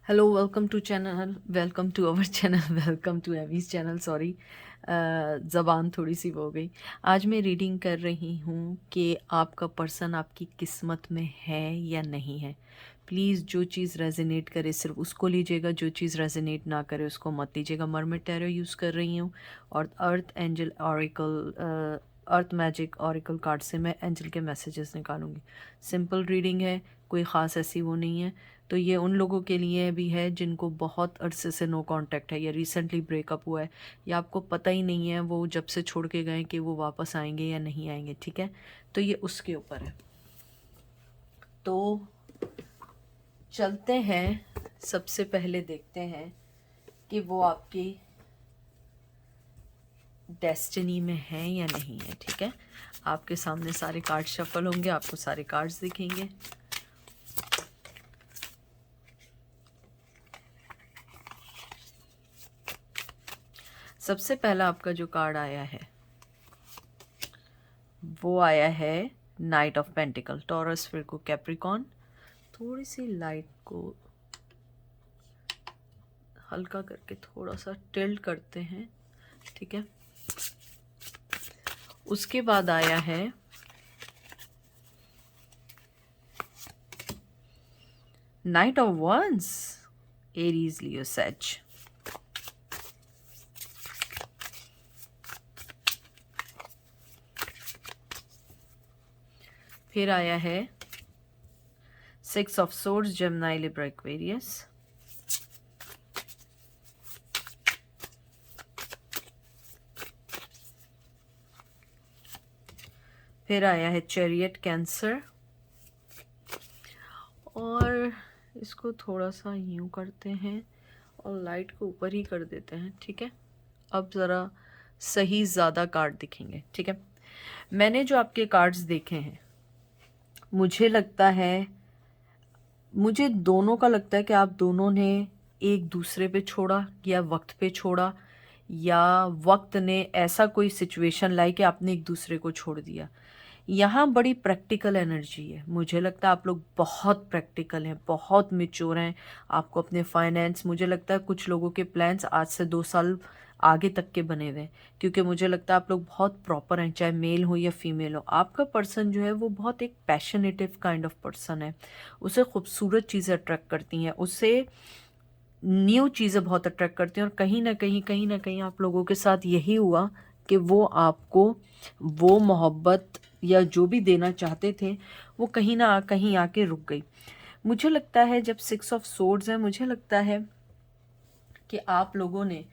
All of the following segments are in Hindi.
Hello, welcome to our channel, welcome to Avi's channel. Sorry, ज़बान थोड़ी सी वो हो गई। आज मैं रीडिंग कर रही हूँ कि आपका पर्सन आपकी किस्मत में है या नहीं है। प्लीज़ जो चीज़ रेजोनेट करे सिर्फ उसको लीजिएगा, जो चीज़ रेजोनेट ना करे उसको मत लीजिएगा। मरमेड टैरो यूज़ कर रही हूँ और अर्थ मैजिक ऑरिकल कार्ड से मैं एंजल के मैसेजेस निकालूंगी। सिंपल रीडिंग है, कोई ख़ास ऐसी वो नहीं है। तो ये उन लोगों के लिए भी है जिनको बहुत अरसे से नो कांटेक्ट है, या रिसेंटली ब्रेकअप हुआ है, या आपको पता ही नहीं है वो जब से छोड़ के गए कि वो वापस आएंगे या नहीं आएंगे। ठीक है, तो ये उसके ऊपर है। तो चलते हैं, सबसे पहले देखते हैं कि वो आपकी डेस्टिनी में है या नहीं है। ठीक है, आपके सामने सारे कार्ड शफल होंगे, आपको सारे कार्ड्स दिखेंगे। सबसे पहला आपका जो कार्ड आया है वो आया है नाइट ऑफ पेंटिकल, टॉरस, फिर को कैप्रिकॉन। थोड़ी सी लाइट को हल्का करके थोड़ा सा टिल्ट करते हैं। ठीक है, उसके बाद आया है knight of wands, Aries, Leo, Sag. फिर आया है six of swords, Gemini, Libra, Aquarius. फिर आया है चैरियट, कैंसर। और इसको थोड़ा सा यूं करते हैं और लाइट को ऊपर ही कर देते हैं। ठीक है, अब ज़रा सही ज़्यादा कार्ड दिखेंगे। ठीक है, मैंने जो आपके कार्ड्स देखे हैं, मुझे लगता है, मुझे दोनों का लगता है कि आप दोनों ने एक दूसरे पे छोड़ा, या वक्त पे छोड़ा, या वक्त ने ऐसा कोई सिचुएशन लाई कि आपने एक दूसरे को छोड़ दिया। यहाँ बड़ी प्रैक्टिकल एनर्जी है। मुझे लगता है आप लोग बहुत प्रैक्टिकल हैं, बहुत मैच्योर हैं। आपको अपने फाइनेंस, मुझे लगता है कुछ लोगों के प्लान्स आज से 2 साल आगे तक के बने हुए हैं, क्योंकि मुझे लगता है आप लोग बहुत प्रॉपर हैं, चाहे मेल हो या फीमेल हो। आपका पर्सन जो है वो बहुत एक पैशनेटिव काइंड ऑफ पर्सन है। उसे खूबसूरत चीज़ें अट्रैक्ट करती हैं, उसे न्यू चीज़ें बहुत अट्रैक्ट करती हैं। और कहीं ना कहीं आप लोगों के साथ यही हुआ कि वो आपको वो मोहब्बत या जो भी देना चाहते थे वो कहीं ना कहीं आके रुक गई। मुझे लगता है जब सिक्स ऑफ सोर्ड्स है, मुझे लगता है कि आप लोगों ने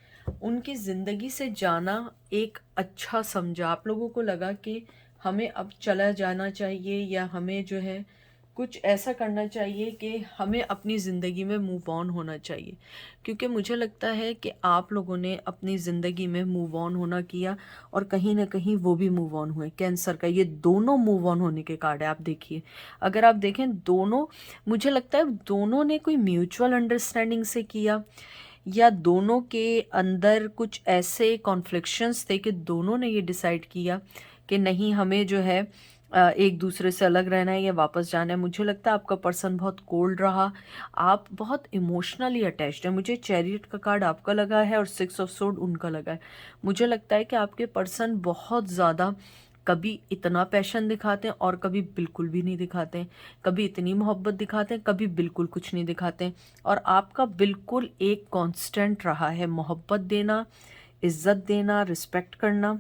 उनकी ज़िंदगी से जाना एक अच्छा समझा। आप लोगों को लगा कि हमें अब चला जाना चाहिए, या हमें जो है कुछ ऐसा करना चाहिए कि हमें अपनी ज़िंदगी में मूव ऑन होना चाहिए। क्योंकि मुझे लगता है कि आप लोगों ने अपनी ज़िंदगी में मूव ऑन होना किया, और कहीं ना कहीं वो भी मूव ऑन हुए। कैंसर का ये दोनों मूव ऑन होने के कार्ड है। आप देखिए, अगर आप देखें दोनों, मुझे लगता है दोनों ने कोई म्यूचुअल अंडरस्टैंडिंग से किया, या दोनों के अंदर कुछ ऐसे कॉन्फ्लिक्शंस थे कि दोनों ने ये डिसाइड किया कि नहीं, हमें जो है एक दूसरे से अलग रहना है या वापस जाना है। मुझे लगता है आपका पर्सन बहुत कोल्ड रहा, आप बहुत इमोशनली अटैच्ड है। मुझे चैरियट का कार्ड आपका लगा है और सिक्स ऑफ सोर्ड उनका लगा है। मुझे लगता है कि आपके पर्सन बहुत ज़्यादा कभी इतना पैशन दिखाते हैं और कभी बिल्कुल भी नहीं दिखाते हैं, कभी इतनी मोहब्बत दिखाते हैं, कभी बिल्कुल कुछ नहीं दिखाते हैं। और आपका बिल्कुल एक कांस्टेंट रहा है मोहब्बत देना, इज्जत देना, रिस्पेक्ट करना।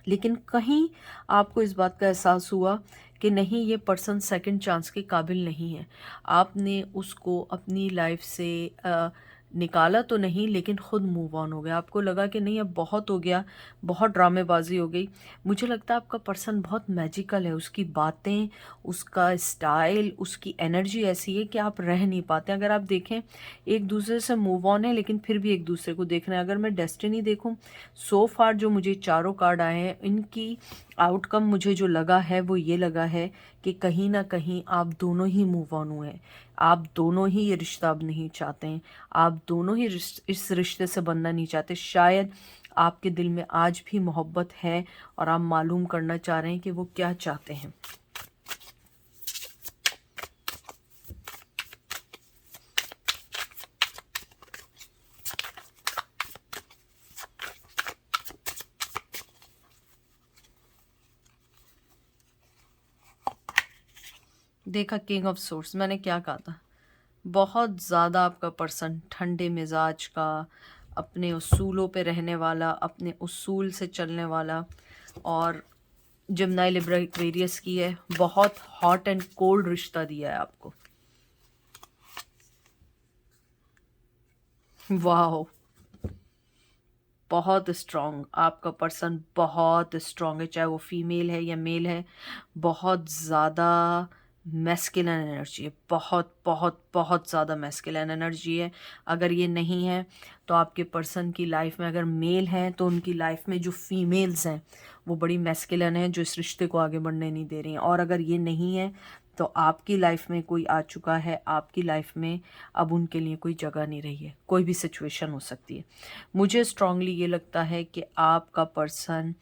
लेकिन कहीं आपको इस बात का एहसास हुआ कि नहीं, ये पर्सन सेकंड चांस के काबिल नहीं है। आपने उसको अपनी लाइफ से निकाला तो नहीं, लेकिन खुद मूव ऑन हो गया। आपको लगा कि नहीं, अब बहुत हो गया, बहुत ड्रामेबाजी हो गई। मुझे लगता है आपका पर्सन बहुत मैजिकल है, उसकी बातें, उसका स्टाइल, उसकी एनर्जी ऐसी है कि आप रह नहीं पाते। अगर आप देखें, एक दूसरे से मूव ऑन है लेकिन फिर भी एक दूसरे को देख रहे हैं। अगर मैं डेस्टिनी देखूं, सो फार जो मुझे चारों कार्ड आए हैं, इनकी आउटकम मुझे जो लगा है वो ये लगा है कि कहीं ना कहीं आप दोनों ही मूव ऑन हुए हैं। आप दोनों ही ये रिश्ता अब नहीं चाहते हैं, आप दोनों ही इस रिश्ते से बनना नहीं चाहते। शायद आपके दिल में आज भी मोहब्बत है और आप मालूम करना चाह रहे हैं कि वो क्या चाहते हैं। देखा किंग ऑफ सोर्स, मैंने क्या कहा था, बहुत ज़्यादा आपका पर्सन ठंडे मिजाज का, अपने उसूलों पे रहने वाला, अपने उसूल से चलने वाला, और जिम्नाई लिब्रा एक्वेरियस की है, बहुत हॉट एंड कोल्ड रिश्ता दिया है आपको। वाह, बहुत स्ट्रॉन्ग आपका पर्सन, बहुत स्ट्रॉन्ग है, चाहे वो फीमेल है या मेल है। बहुत ज़्यादा मैस्कुलिन एनर्जी है, बहुत बहुत बहुत ज़्यादा मैस्कुलिन एनर्जी है। अगर ये नहीं है तो आपके पर्सन की लाइफ में, अगर मेल हैं तो उनकी लाइफ में जो फीमेल्स हैं वो बड़ी मैस्कुलिन हैं, जो इस रिश्ते को आगे बढ़ने नहीं दे रही हैं। और अगर ये नहीं है तो आपकी लाइफ में कोई आ चुका है, आपकी लाइफ में अब उनके लिए कोई जगह नहीं रही है। कोई भी सिचुएशन हो सकती है। मुझे स्ट्रांगली ये लगता है कि आपका पर्सन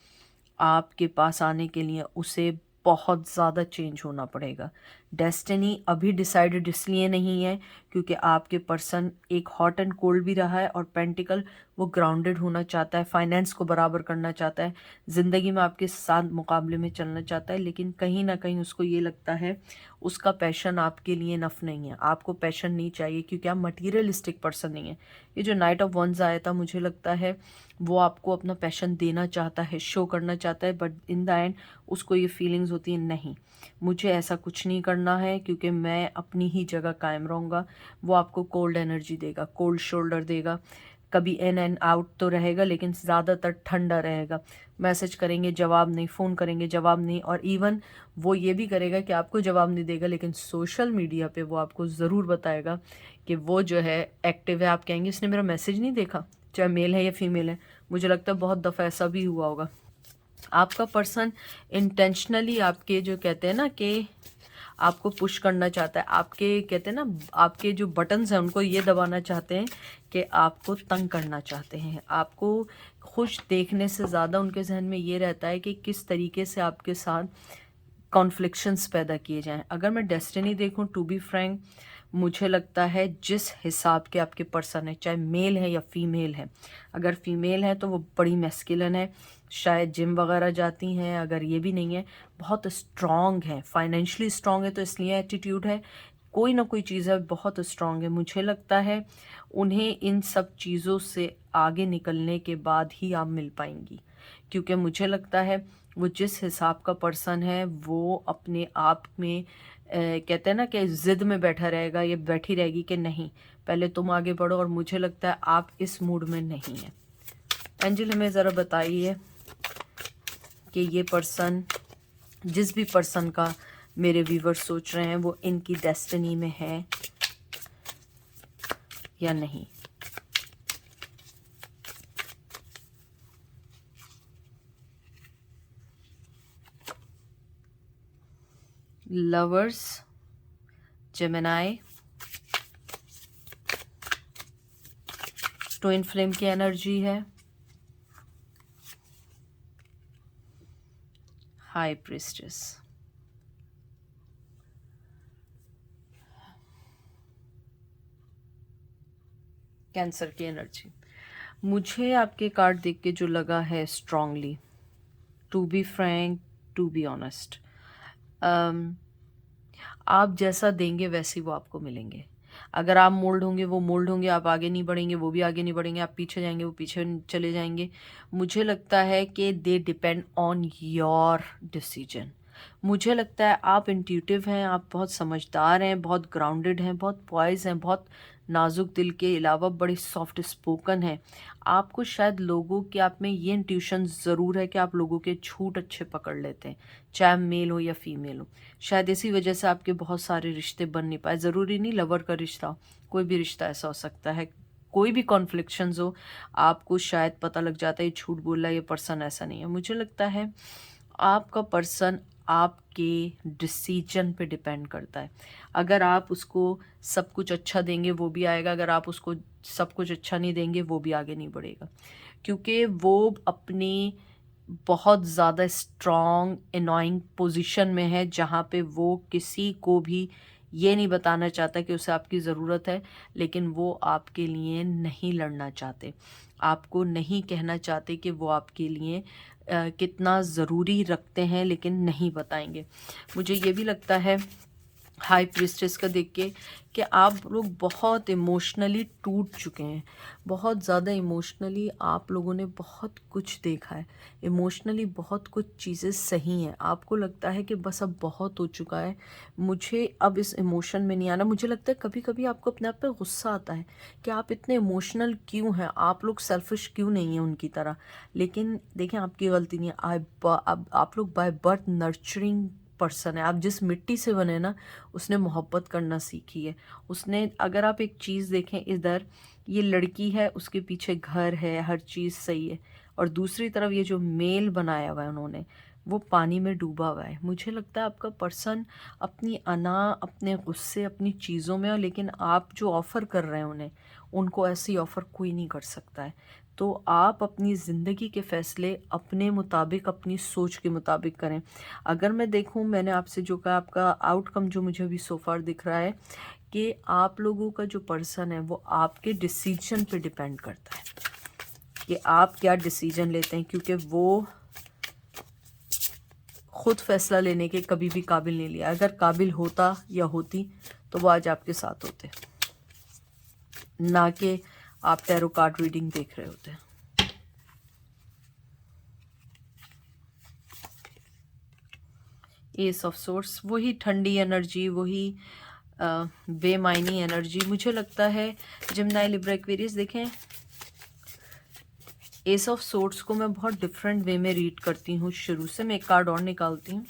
आपके पास आने के लिए उसे बहुत ज़्यादा चेंज होना पड़ेगा। डेस्टिनी अभी डिसाइडेड इसलिए नहीं है क्योंकि आपके पर्सन एक हॉट एंड कोल्ड भी रहा है, और पेंटिकल वो ग्राउंडेड होना चाहता है, फाइनेंस को बराबर करना चाहता है, ज़िंदगी में आपके साथ मुकाबले में चलना चाहता है। लेकिन कहीं ना कहीं उसको ये लगता है उसका पैशन आपके लिए नफ नहीं है, आपको पैशन नहीं चाहिए क्योंकि आप मटीरियलिस्टिक पर्सन नहीं है। ये जो नाइट ऑफ वंस आया था, मुझे लगता है वो आपको अपना पैशन देना चाहता है, शो करना चाहता है, बट इन द एंड उसको ये फीलिंग्स होती है, नहीं मुझे ऐसा कुछ नहीं करना है क्योंकि मैं अपनी ही जगह कायम रहूँगा। वो आपको कोल्ड एनर्जी देगा, कोल्ड शोल्डर देगा, कभी इन एंड आउट तो रहेगा लेकिन ज़्यादातर ठंडा रहेगा। मैसेज करेंगे जवाब नहीं, फ़ोन करेंगे जवाब नहीं, और इवन वो ये भी करेगा कि आपको जवाब नहीं देगा लेकिन सोशल मीडिया पे वो आपको ज़रूर बताएगा कि वो जो है एक्टिव है। आप कहेंगे इसने मेरा मैसेज नहीं देखा, चाहे मेल है या फीमेल है। मुझे लगता है बहुत दफ़ा ऐसा भी हुआ होगा। आपका पर्सन इंटेंशनली आपके जो कहते हैं ना कि आपको पुश करना चाहता है, आपके कहते हैं ना आपके जो बटन्स हैं उनको ये दबाना चाहते हैं कि आपको तंग करना चाहते हैं। आपको खुश देखने से ज़्यादा उनके जहन में ये रहता है कि किस तरीके से आपके साथ कॉन्फ्लिक्शंस पैदा किए जाएं। अगर मैं डेस्टिनी देखूं, टू बी फ्रैंक, मुझे लगता है जिस हिसाब के आपके पर्सन है, चाहे मेल है या फीमेल है, अगर फीमेल है तो वो बड़ी मैस्कुलिन है, शायद जिम वगैरह जाती हैं, अगर ये भी नहीं है बहुत स्ट्रॉन्ग है, फाइनेंशियली स्ट्रॉन्ग है तो इसलिए एटीट्यूड है, कोई ना कोई चीज़ है, बहुत स्ट्रॉन्ग है। मुझे लगता है उन्हें इन सब चीज़ों से आगे निकलने के बाद ही आप मिल पाएंगी, क्योंकि मुझे लगता है वो जिस हिसाब का पर्सन है वो अपने आप में कहते हैं ना कि ज़िद में बैठा रहेगा, ये बैठी रहेगी कि नहीं पहले तुम आगे बढ़ो, और मुझे लगता है आप इस मूड में नहीं हैं। एंजल हमें ज़रा बताइए कि ये पर्सन, जिस भी पर्सन का मेरे व्यूवर सोच रहे हैं, वो इनकी डेस्टिनी में है या नहीं। लवर्स, जेमिनाई, ट्विन फ्लेम की एनर्जी है, हाई प्रिस्टेस, कैंसर की एनर्जी। मुझे आपके कार्ड देख के जो लगा है strongly, to be frank, to be honest, आप जैसा देंगे वैसे वो आपको मिलेंगे। अगर आप मोल्ड होंगे वो मोल्ड होंगे, आप आगे नहीं बढ़ेंगे वो भी आगे नहीं बढ़ेंगे, आप पीछे जाएंगे वो पीछे चले जाएंगे। मुझे लगता है कि they depend on your decision. मुझे लगता है आप इंट्यूटिव हैं, आप बहुत समझदार हैं, बहुत ग्राउंडेड हैं, बहुत पॉइज हैं, बहुत नाजुक दिल के अलावा बड़े सॉफ्ट स्पोकन हैं। आपको शायद लोगों के, आप में ये इंट्यूशन ज़रूर है कि आप लोगों के झूठ अच्छे पकड़ लेते हैं, चाहे मेल हो या फीमेल हो। शायद इसी वजह से आपके बहुत सारे रिश्ते बन नहीं पाए। ज़रूरी नहीं लवर का रिश्ता हो, कोई भी रिश्ता ऐसा हो सकता है, कोई भी कॉन्फ्लिक्शंस हो, आपको शायद पता लग जाता है ये झूठ बोल रहा है, ये पर्सन ऐसा नहीं है। मुझे लगता है आपका पर्सन आपके डिसीजन पे डिपेंड करता है। अगर आप उसको सब कुछ अच्छा देंगे वो भी आएगा, अगर आप उसको सब कुछ अच्छा नहीं देंगे वो भी आगे नहीं बढ़ेगा, क्योंकि वो अपनी बहुत ज़्यादा स्ट्रॉन्ग एनॉइंग पोजीशन में है जहाँ पे वो किसी को भी ये नहीं बताना चाहता कि उसे आपकी ज़रूरत है, लेकिन वो आपके लिए नहीं लड़ना चाहते, आपको नहीं कहना चाहते कि वो आपके लिए कितना ज़रूरी रखते हैं, लेकिन नहीं बताएंगे। मुझे ये भी लगता है हाई प्रिस्टेस का देख के कि आप लोग बहुत इमोशनली टूट चुके हैं, बहुत ज़्यादा इमोशनली आप लोगों ने बहुत कुछ देखा है, इमोशनली बहुत कुछ चीज़ें सही हैं, आपको लगता है कि बस अब बहुत हो चुका है, मुझे अब इस इमोशन में नहीं आना। मुझे लगता है कभी कभी आपको अपने आप पे गुस्सा आता है कि आप इतने इमोशनल क्यों हैं, आप लोग सेल्फिश क्यों नहीं हैं उनकी तरह। लेकिन देखें, आपकी गलती नहीं है। आप लोग बाय बर्थ नर्चरिंग पर्सन है। आप जिस मिट्टी से बने ना, उसने मोहब्बत करना सीखी है। उसने, अगर आप एक चीज़ देखें, इधर ये लड़की है, उसके पीछे घर है, हर चीज़ सही है, और दूसरी तरफ ये जो मेल बनाया हुआ है उन्होंने, वो पानी में डूबा हुआ है। मुझे लगता है आपका पर्सन अपनी अना, अपने गुस्से, अपनी चीज़ों में, और लेकिन आप जो ऑफ़र कर रहे हैं उन्हें, उनको ऐसी ऑफ़र कोई नहीं कर सकता है। तो आप अपनी ज़िंदगी के फ़ैसले अपने मुताबिक, अपनी सोच के मुताबिक करें। अगर मैं देखूं, मैंने आपसे जो कहा, आपका आउटकम जो मुझे अभी सो फार दिख रहा है कि आप लोगों का जो पर्सन है वो आपके डिसीजन पे डिपेंड करता है कि आप क्या डिसीजन लेते हैं, क्योंकि वो खुद फैसला लेने के कभी भी काबिल नहीं लिया। अगर काबिल होता या होती तो वो आज आपके साथ होते, ना कि आप टैरो कार्ड रीडिंग देख रहे होते। एस ऑफ सोर्स, वही ठंडी एनर्जी, वही बेमायनी एनर्जी। मुझे लगता है जिम्नाई, लिब्रा, एक्वेरियस, देखें, एस ऑफ सोर्ट्स को मैं बहुत डिफरेंट वे में रीड करती हूँ शुरू से। मैं एक कार्ड और निकालती हूँ।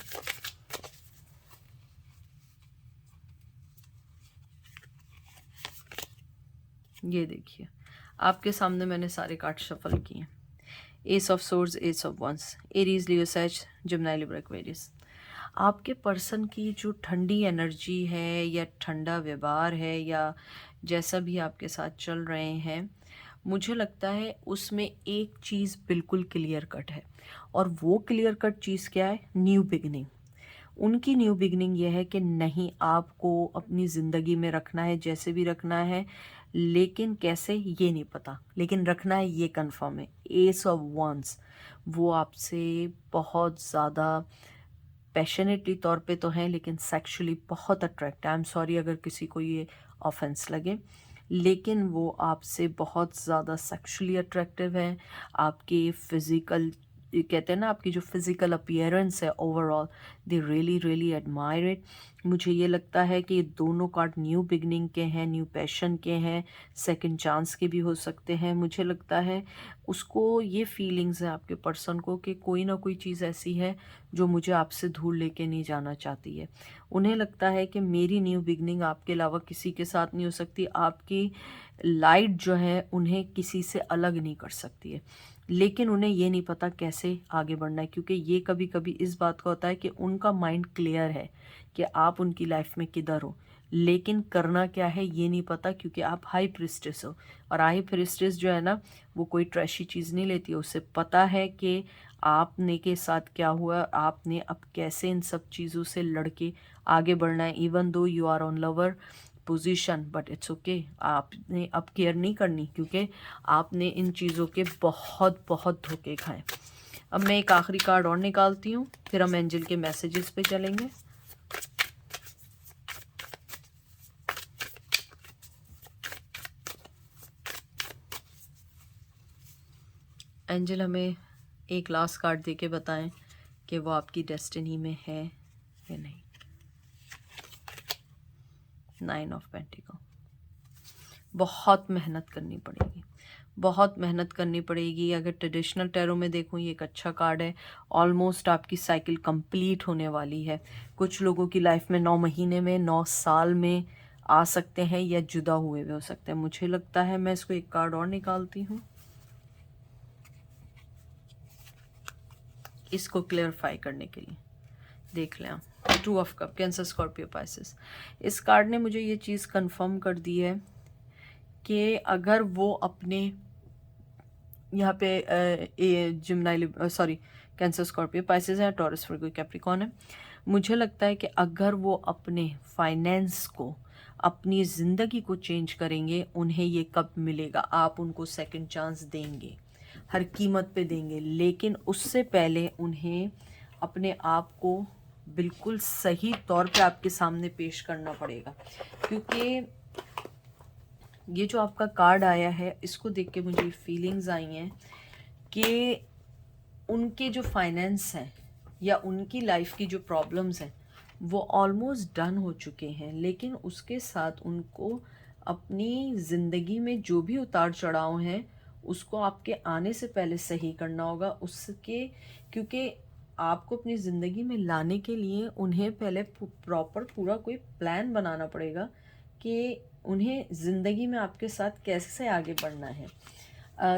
ये देखिए, आपके सामने मैंने सारे कार्ड शफल किए। Ace of swords, ace of wands, Aries, Leo, sage, Gemini, Libra, Aquarius. आपके पर्सन की जो ठंडी एनर्जी है, या ठंडा व्यवहार है, या जैसा भी आपके साथ चल रहे हैं, मुझे लगता है उसमें एक चीज़ बिल्कुल क्लियर कट है। और वो क्लियर कट चीज़ क्या है? New beginning. उनकी न्यू बिगनिंग ये है कि नहीं, आपको अपनी ज़िंदगी में रखना है, जैसे भी रखना है, लेकिन कैसे ये नहीं पता, लेकिन रखना है ये कंफर्म है। एस ऑफ वंस, वो आपसे बहुत ज़्यादा पैशनेटली तौर पे तो हैं, लेकिन सेक्सुअली बहुत अट्रैक्ट है। आई एम सॉरी अगर किसी को ये ऑफेंस लगे, लेकिन वो आपसे बहुत ज़्यादा सेक्सुअली अट्रैक्टिव है। आपके फिज़िकल, ये कहते हैं ना, आपकी जो फिज़िकल अपीयरेंस है overall, they really really admire it. मुझे ये लगता है कि ये दोनों कार्ड न्यू बिगनिंग के हैं, न्यू पैशन के हैं, सेकंड चांस के भी हो सकते हैं। मुझे लगता है उसको ये फीलिंग्स है आपके पर्सन को कि कोई ना कोई चीज़ ऐसी है जो मुझे आपसे दूर लेके नहीं जाना चाहती है। उन्हें लगता है कि मेरी न्यू बिगनिंग आपके अलावा किसी के साथ नहीं हो सकती, आपकी लाइट जो है उन्हें किसी से अलग नहीं कर सकती है। लेकिन उन्हें ये नहीं पता कैसे आगे बढ़ना है, क्योंकि ये कभी कभी इस बात का होता है कि उनका माइंड क्लियर है कि आप उनकी लाइफ में किधर हो, लेकिन करना क्या है ये नहीं पता, क्योंकि आप हाई प्रिस्टेस हो। और हाई प्रिस्टेस जो है ना, वो कोई ट्रैशी चीज़ नहीं लेती है। उसे पता है कि आपने के साथ क्या हुआ, आपने अब कैसे इन सब चीज़ों से लड़के आगे बढ़ना है। Even though you are on lover position, but it's okay, आपने अब केयर नहीं करनी, क्योंकि आपने इन चीज़ों के बहुत बहुत धोखे खाए। अब मैं एक आखिरी कार्ड और निकालती हूँ, फिर हम एंजल के मैसेजेस पे चलेंगे। एंजल हमें एक लास्ट कार्ड दे के बताएं कि वो आपकी डेस्टिनी में है या नहीं। 9 ऑफ पेंटिकल। बहुत मेहनत करनी पड़ेगी, बहुत मेहनत करनी पड़ेगी। अगर ट्रेडिशनल टैरो में देखूं, ये एक अच्छा कार्ड है। ऑलमोस्ट आपकी साइकिल कंप्लीट होने वाली है। कुछ लोगों की लाइफ में 9 महीने में, 9 साल में आ सकते हैं, या जुदा हुए भी हो सकते हैं। मुझे लगता है मैं इसको एक कार्ड और निकालती हूँ, इसको क्लियरफाई करने के लिए। देख लें आप, 2 of cup, cancer, Scorpio, Pisces. इस कार्ड ने मुझे ये चीज़ कंफर्म कर दी है कि अगर वो अपने यहाँ पे जिम्नाई, सॉरी, कैंसर, स्कॉर्पियो, पाइसेस है, टॉरस, वर्गो, कैप्रिकॉर्न है। मुझे लगता है कि अगर वो अपने फाइनेंस को, अपनी ज़िंदगी को चेंज करेंगे, उन्हें ये कब मिलेगा? आप उनको सेकंड चांस देंगे, हर कीमत पे देंगे, लेकिन उससे पहले उन्हें अपने आप को बिल्कुल सही तौर पे आपके सामने पेश करना पड़ेगा, क्योंकि ये जो आपका कार्ड आया है इसको देख के मुझे फीलिंग्स आई हैं कि उनके जो फाइनेंस हैं या उनकी लाइफ की जो प्रॉब्लम्स हैं वो ऑलमोस्ट डन हो चुके हैं, लेकिन उसके साथ उनको अपनी ज़िंदगी में जो भी उतार चढ़ाव हैं उसको आपके आने से पहले सही करना होगा। उसके क्योंकि आपको अपनी ज़िंदगी में लाने के लिए उन्हें पहले प्रॉपर पूरा कोई प्लान बनाना पड़ेगा कि उन्हें ज़िंदगी में आपके साथ कैसे आगे बढ़ना है।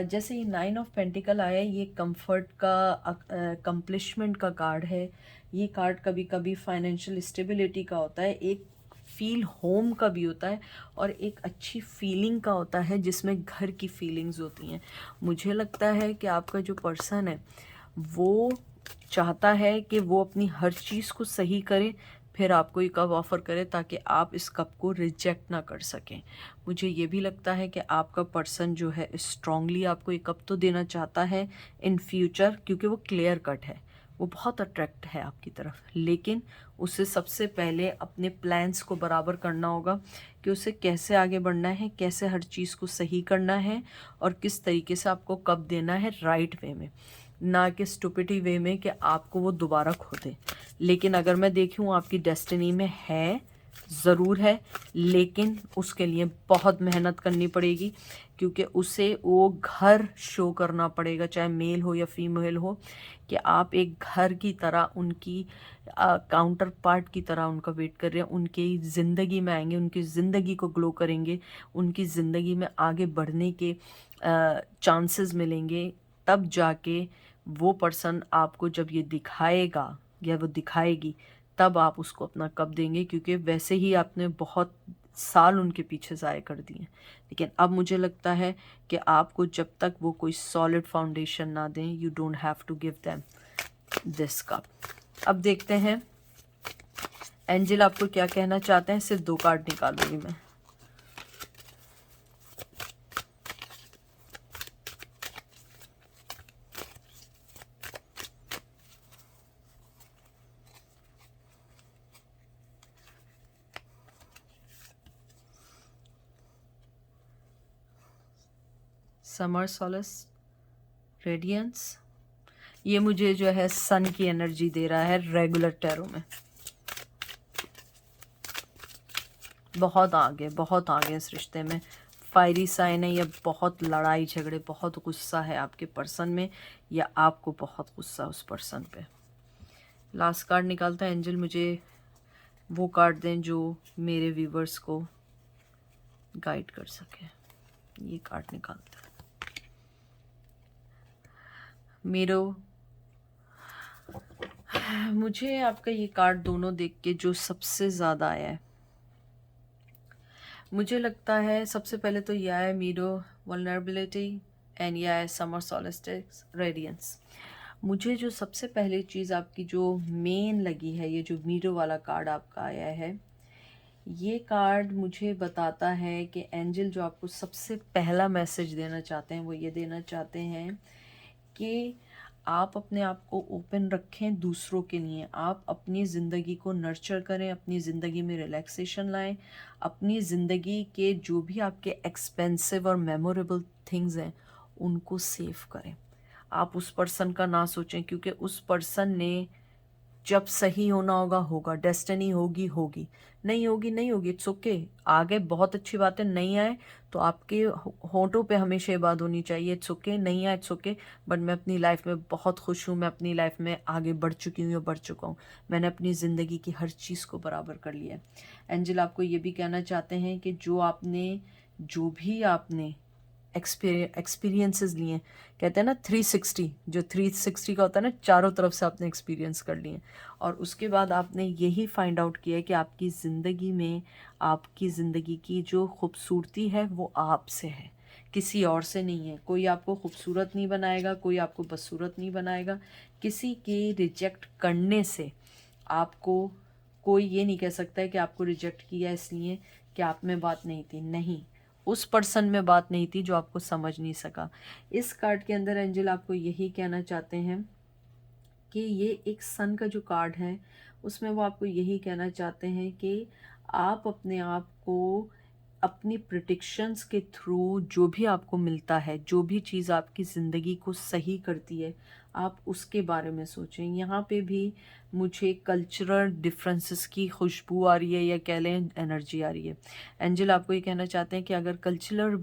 जैसे ये 9 ऑफ पेंटिकल आया, ये कंफर्ट का, कंप्लिशमेंट का कार्ड है। ये कार्ड कभी कभी फाइनेंशियल स्टेबिलिटी का होता है, एक फील होम का भी होता है और एक अच्छी फीलिंग का होता है जिसमें घर की फीलिंग्स होती हैं। मुझे लगता है कि आपका जो पर्सन है वो चाहता है कि वो अपनी हर चीज़ को सही करे, फिर आपको ये कप ऑफ़र करे ताकि आप इस कप को रिजेक्ट ना कर सकें। मुझे ये भी लगता है कि आपका पर्सन जो है स्ट्रांगली आपको ये कप तो देना चाहता है इन फ्यूचर, क्योंकि वो क्लियर कट है, वो बहुत अट्रैक्ट है आपकी तरफ, लेकिन उसे सबसे पहले अपने प्लान्स को बराबर करना होगा कि उसे कैसे आगे बढ़ना है, कैसे हर चीज़ को सही करना है और किस तरीके से आपको कप देना है राइट वे में, ना कि स्टुपिडी वे में कि आपको वो दोबारा खो दे। लेकिन अगर मैं देखूँ आपकी डेस्टिनी में है, ज़रूर है, लेकिन उसके लिए बहुत मेहनत करनी पड़ेगी, क्योंकि उसे वो घर शो करना पड़ेगा, चाहे मेल हो या फीमेल हो, कि आप एक घर की तरह उनकी काउंटर पार्ट की तरह उनका वेट कर रहे हैं, उनकी ज़िंदगी में आएंगे, उनकी ज़िंदगी को ग्लो करेंगे, उनकी ज़िंदगी में आगे बढ़ने के चांसेस मिलेंगे। तब जाके वो पर्सन आपको जब ये दिखाएगा या वो दिखाएगी, तब आप उसको अपना कप देंगे, क्योंकि वैसे ही आपने बहुत साल उनके पीछे ज़ाय कर दिए। लेकिन अब मुझे लगता है कि आपको जब तक वो कोई सॉलिड फाउंडेशन ना दें, you don't have to give them this cup. अब देखते हैं एंजल आपको क्या कहना चाहते हैं। सिर्फ 2 कार्ड निकालूंगी मैं। समर सोलस रेडियंस, ये मुझे जो है सन की एनर्जी दे रहा है रेगुलर टैरो में। बहुत आगे इस रिश्ते में, फायरी साइन है, या बहुत लड़ाई झगड़े, बहुत गुस्सा है आपके पर्सन में, या आपको बहुत गुस्सा उस पर्सन पे। लास्ट कार्ड निकालता है एंजल, मुझे वो कार्ड दें जो मेरे व्यूवर्स को गाइड कर सके। ये कार्ड निकालता है मेरो। मुझे आपका ये कार्ड दोनों देख के जो सबसे ज़्यादा आया है, मुझे लगता है सबसे पहले तो यह है मीरो वल्नरेबिलिटी एंड यह है समर सोलिस्टिक्स रेडियंस। मुझे जो सबसे पहली चीज़ आपकी जो मेन लगी है, ये जो मीरो वाला कार्ड आपका आया है, ये कार्ड मुझे बताता है कि एंजल जो आपको सबसे पहला मैसेज देना चाहते हैं वो ये देना चाहते हैं कि आप अपने आप को ओपन रखें दूसरों के लिए। आप अपनी ज़िंदगी को नर्चर करें, अपनी ज़िंदगी में रिलैक्सेशन लाएं, अपनी ज़िंदगी के जो भी आपके एक्सपेंसिव और मेमोरेबल थिंग्स हैं उनको सेव करें। आप उस पर्सन का ना सोचें, क्योंकि उस पर्सन ने जब सही होना होगा होगा, डेस्टिनी होगी होगी, नहीं होगी नहीं होगी, इट्स ओके। आगे बहुत अच्छी बात है, नहीं आए तो आपके होंठों पे हमेशा ये बात होनी चाहिए, इट्स ओके, नहीं आए इट्स ओके, बट मैं अपनी लाइफ में बहुत खुश हूँ, मैं अपनी लाइफ में आगे बढ़ चुकी हूँ या बढ़ चुका हूँ, मैंने अपनी ज़िंदगी की हर चीज़ को बराबर कर लिया है। एंजल आपको ये भी कहना चाहते हैं कि जो भी आपने एक्सपीरियंसेस लिए, कहते हैं ना 360, जो 360 का होता है ना, चारों तरफ से आपने एक्सपीरियंस कर लिए, और उसके बाद आपने यही फाइंड आउट किया है कि आपकी ज़िंदगी में, आपकी ज़िंदगी की जो खूबसूरती है वो आपसे है, किसी और से नहीं है। कोई आपको खूबसूरत नहीं बनाएगा, कोई आपको बदसूरत नहीं बनाएगा। किसी के रिजेक्ट करने से आपको कोई ये नहीं कह सकता है कि आपको रिजेक्ट किया इसलिए कि आप में बात नहीं थी, नहीं, उस पर्सन में बात नहीं थी जो आपको समझ नहीं सका। इस कार्ड के अंदर एंजल आपको यही कहना चाहते हैं कि ये एक सन का जो कार्ड है उसमें वो आपको यही कहना चाहते हैं कि आप अपने आप को अपनी प्रिडिक्शंस के थ्रू जो भी आपको मिलता है, जो भी चीज़ आपकी ज़िंदगी को सही करती है, आप उसके बारे में सोचें। यहाँ पे भी मुझे कल्चरल डिफरेंसेस की खुशबू आ रही है, या कह लें एनर्जी आ रही है। एंजल आपको ये कहना चाहते हैं कि अगर कल्चरल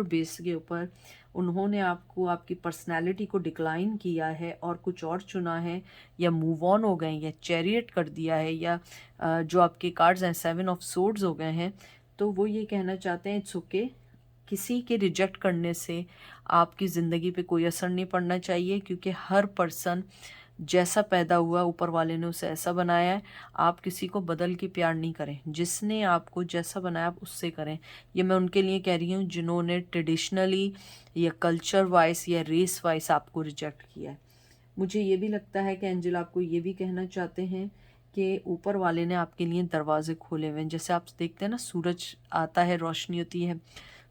बेस के ऊपर उन्होंने आपको आपकी पर्सनैलिटी को डिक्लाइन किया है और कुछ और चुना है, या मूव ऑन हो गए, या चैरियट कर दिया है, या जो आपके कार्ड्स हैं 7 ऑफ सोर्ड्स हो गए हैं, तो वो ये कहना चाहते हैं इट्स ओके। किसी के रिजेक्ट करने से आपकी ज़िंदगी पे कोई असर नहीं पड़ना चाहिए, क्योंकि हर पर्सन जैसा पैदा हुआ ऊपर वाले ने उसे ऐसा बनाया है। आप किसी को बदल के प्यार नहीं करें, जिसने आपको जैसा बनाया आप उससे करें। ये मैं उनके लिए कह रही हूँ जिन्होंने ट्रेडिशनली या कल्चर वाइज या रेस वाइज आपको रिजेक्ट किया है। मुझे ये भी लगता है कि एंजल आपको ये भी कहना चाहते हैं कि ऊपर वाले ने आपके लिए दरवाजे खोले हुए हैं। जैसे आप देखते हैं ना, सूरज आता है, रोशनी होती है,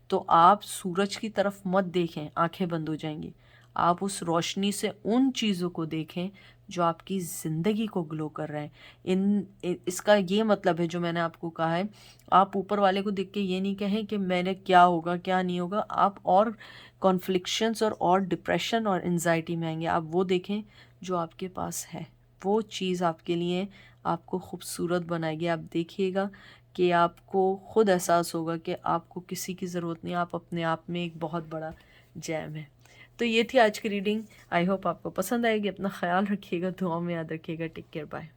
तो आप सूरज की तरफ मत देखें, आंखें बंद हो जाएंगी। आप उस रोशनी से उन चीज़ों को देखें जो आपकी ज़िंदगी को ग्लो कर रहे हैं। इसका ये मतलब है जो मैंने आपको कहा है, आप ऊपर वाले को देख के ये नहीं कहें कि मैंने क्या होगा क्या नहीं होगा। आप और कॉन्फ्लिक्शंस और डिप्रेशन और एंजाइटी में आएंगे। आप वो देखें जो आपके पास है, वो चीज़ आपके लिए आपको खूबसूरत बनाएगी। आप देखिएगा कि आपको खुद एहसास होगा कि आपको किसी की ज़रूरत नहीं, आप अपने आप में एक बहुत बड़ा जैम है। तो ये थी आज की रीडिंग। आई होप आपको पसंद आएगी। अपना ख्याल रखिएगा, दुआ में याद रखिएगा। Take care, bye.